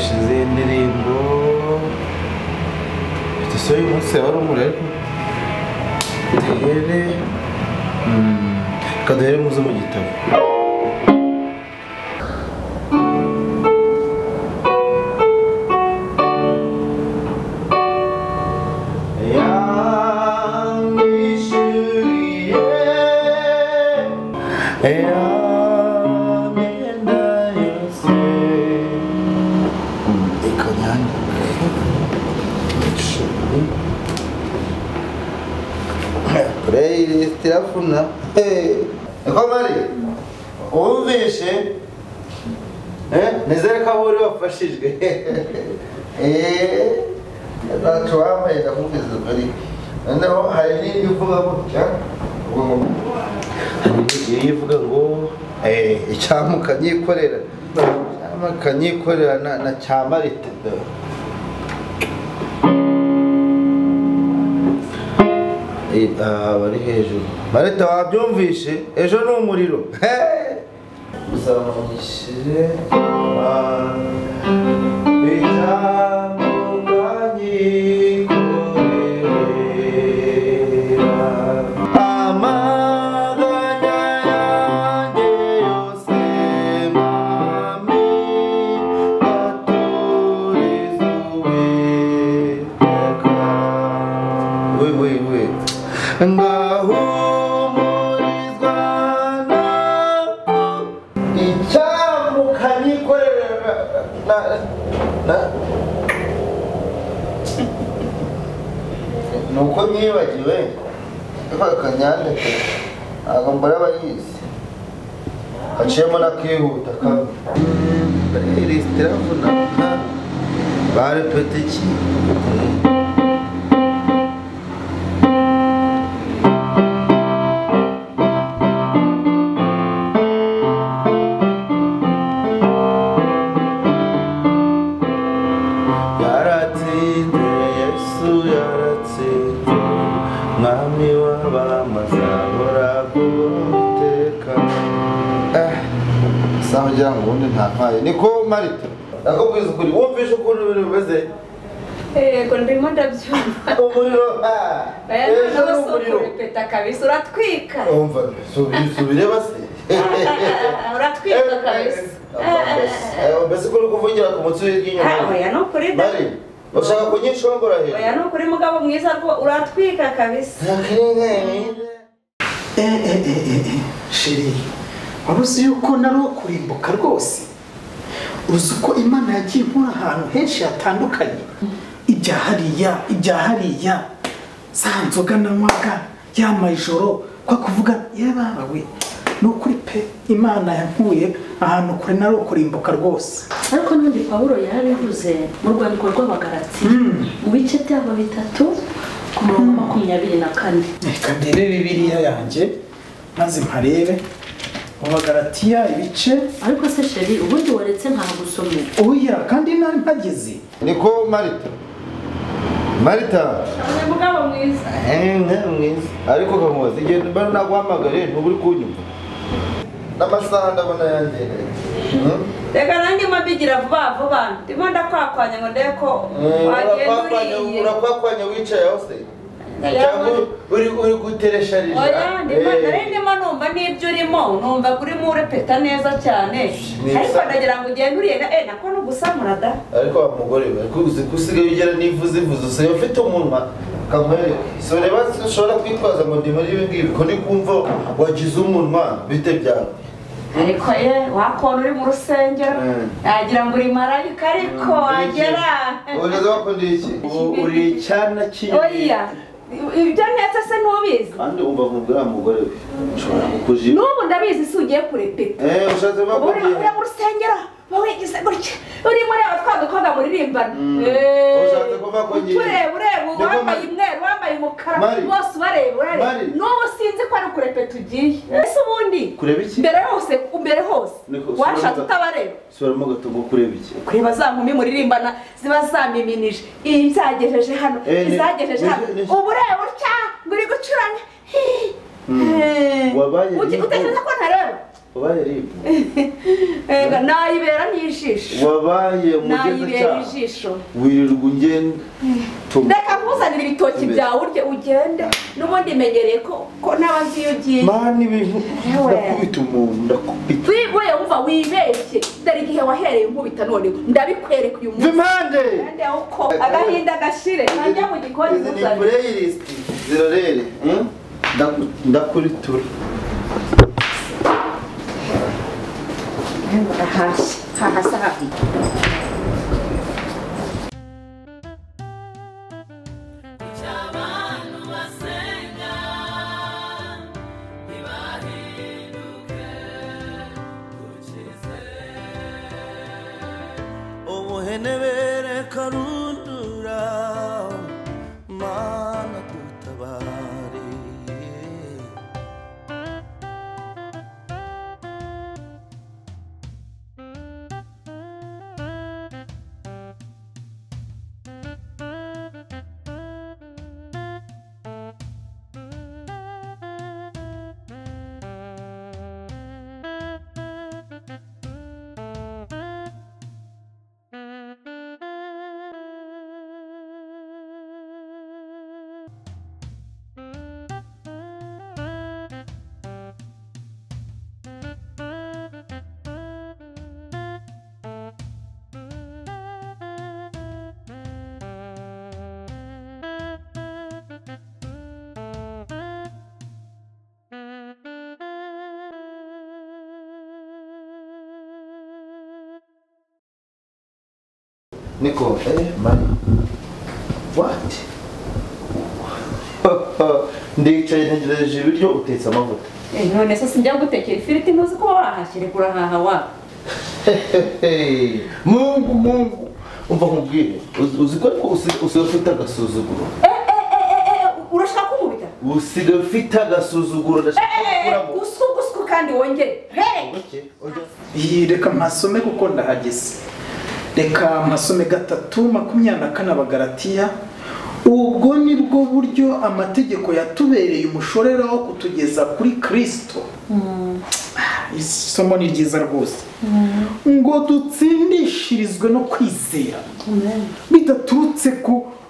gukoresha izindi ndirimbo so uyu munsi wari umurego duhere kaduhere muzo mu gitabo playlist irafuna niko mari umvishe nizere ko uri wafashijwe ntacyo wambaye ndakubwiza ukuri noneho hari n'indi uvuga gutya hari ivuga ngo icyama ukanyikorera na cya marite bari hejuru marita wabyumvishe ejo ni umuriro uzamwishyire nuko nibagiwe bakanyandika ntabwo mbara abayizi haciyemo n'akihuta playlist iravuna barepeta iki Mami wabamazabora kubuteka saho jya ngundi ntampaye niko Marita nakubwiza ukuri wumvishe ukuntu ibintu bimeze yego ndimo ndabyumva umuriro urapeta kabisa uratwika umva subire base uratwika kabisa mbese ko kuvugira ku mutsi w'inyuma oya no kuri Mari ushaka kunyishongora he oya no kuri mugabo mwiza uratwika kabisa sheri wabuze yuko nari kurimbuka rwose uzi ko Imana yagiye inkura ahantu henshi hatandukanye ibya hariya za nzoga nanywaga y'amajoro kwa kuvuga yebawe nukuri pe Imana yankuye ahantu kure nari kurimbuka rwose ariko n'undi Pawulo yarabivuze mu rwandiko rw'Abagalati mu bice byabo 3 ku murongo 24 reka ndebe Bibiliya yanjye maze mparebe mu Bagalatiya ibice ariko se sheri ubundi waretse nta gusomera oya kandi nari mpageze niko Marita mugabo mwiza mwiza ariko kamubaza igihe mbona naguhamagare ntuburi kunyumva n'amasaha ndabona yangereye reka nanjye mabigira vuba ndimo ndakwakwanya ngo ndebe ko urakwanya wicaye hose uri guteresharije oya ndimo numva n'ibyo urimo numva kuri murepeta neza cyane ariko ndagira ngo ugende uriye nako nugusamura da ariko wa mugore we kusigaye ugera nivuze usigaye ufite umunwa kamwereke so reba ushobora kwitwaza ngo ndi muri ibi ngibi ko ndi kumva wagize umunwa bite byawe ariko wakona uri mu rusengero yagira ngo uri marayika ariko wagera ureza wakondeye iki uri icyana oya ibyo neza se ntubizi kandi umva mubwira mugore we ushobora kukujira n'ubu ndabizi si ugiye kurepeta ushatse bakubwira uri mu rusengero bawigize gutya uri muri aba twadukwaga muririmbana ushatse kuva ko ngiye ureba wambaye umweru wambaye umukara bose urareba n'ubu sinzi ko ari kurepeta ugiye ese ubundi kureba iki mbere hose washatse utabareba subiramo gatogo kureba iki kureba za nkumi muririmbana ziba zamiminije iyi byagejeje hano izagejeje hano ubu ureba utya ngo uri gucuranga wabaye utekereza ko ntareba wabaye ribu nayibera n'ijisho wabaye nayibera ijisho wirirwa ugenda reka nkuzanire ibitoki byawe urye ugende n'ubundi menyereye ko n'abazi iyo ugiye mani ibintu ndakubita umuntu ndakubita wewe wumva wibeshye dore igihe wahereye nkubita none ndabikwereka uyu munsi vimande kandi uko agahinda gashire najya mu gikoni ni playlist zirorere ndakuritura hahasa hafi obuhenebere karundura mana dutabare Niko, mani. What? Ndicaye ntegereje ibiryo utetse amavuta. none se sinjya gutekera ifiriti ntuzi ko wahashyire kurahaha wa Mungu. Umva nkubwire. Uzi ko usigaye ufite agasuzuguro. urashaka kumubita Usigaye ufite agasuzuguro ndashaka kuramo. usku kandi wongere iyi reka mpasome kuko ndahageze reka mpasome 3:24 Abagalatiya ubwo ni bwo buryo amategeko yatubereye umushorera wo kutugeza kuri Kristo isomo ni ryiza rwose ngo dutsindishirizwe no kwizera bidaturutse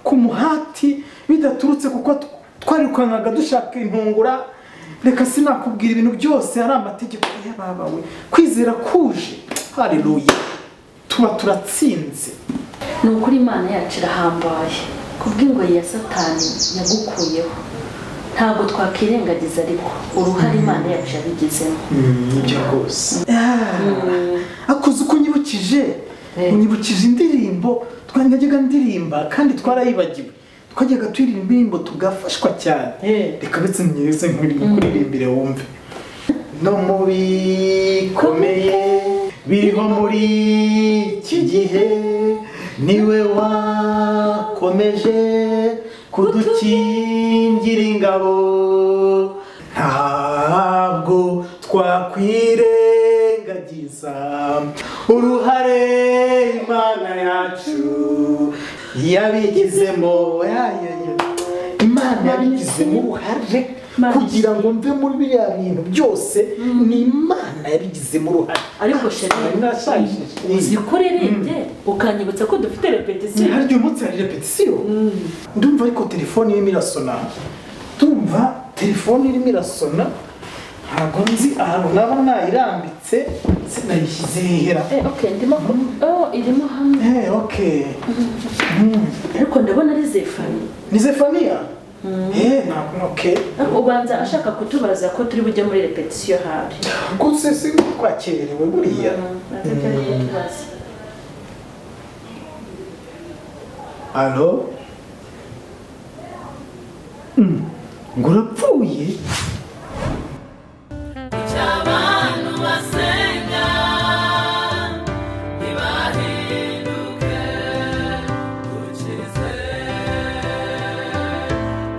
ku muhati bidaturutse kuko twarikanaga dushaka intungura reka sinakubwira ibintu byose ari amategeko y'ababawe kwizera kuje haleluya tuba turatsinze ni ukuri Imana yacu irahambaye kubw'ingoyi ya Satani yagukuyeho ntabwo twakirengagiza ariko uruhare Imana yacu yabigizemo ibyo rwose akuze uko unyibukije indirimbo twajyaga ndirimba kandi twarayibagiwe twajyaga turirimba indirimbo tugafashwa cyane reka betse nyeze nkuririmbire wumve no mu bikomeye biriho muri iki gihe niwe wakomeje kudukingira ingabo ntabwo twakwirengagiza uruhare Imana yacu yabigizemo Imana yabigizemo uruhare kugira ngo mve muri biriya bintu byose ni Imana yabigizemo uruhare ariko sheri uzi ko uririmbye ukanyibutsa ko dufite repetition haryo umunsi hari repetition ndumva ariko telefone irimo irasona ndumva telefone irimo irasona ntabwo nzi ahantu naba nayirambitse sinayishyize hera okay ndimo irimo hamwe okay ariko ndabona ari Zefania ni Zefania ntabwo okay ubanza ashaka kutubaza ko turi bujye muri repetition hari guse si kwakerewe buriya Allo ngurapfuye cy'abantu basenga ntibahinduke ukize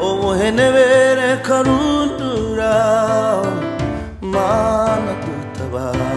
ubuhenebere karundura mana dutabare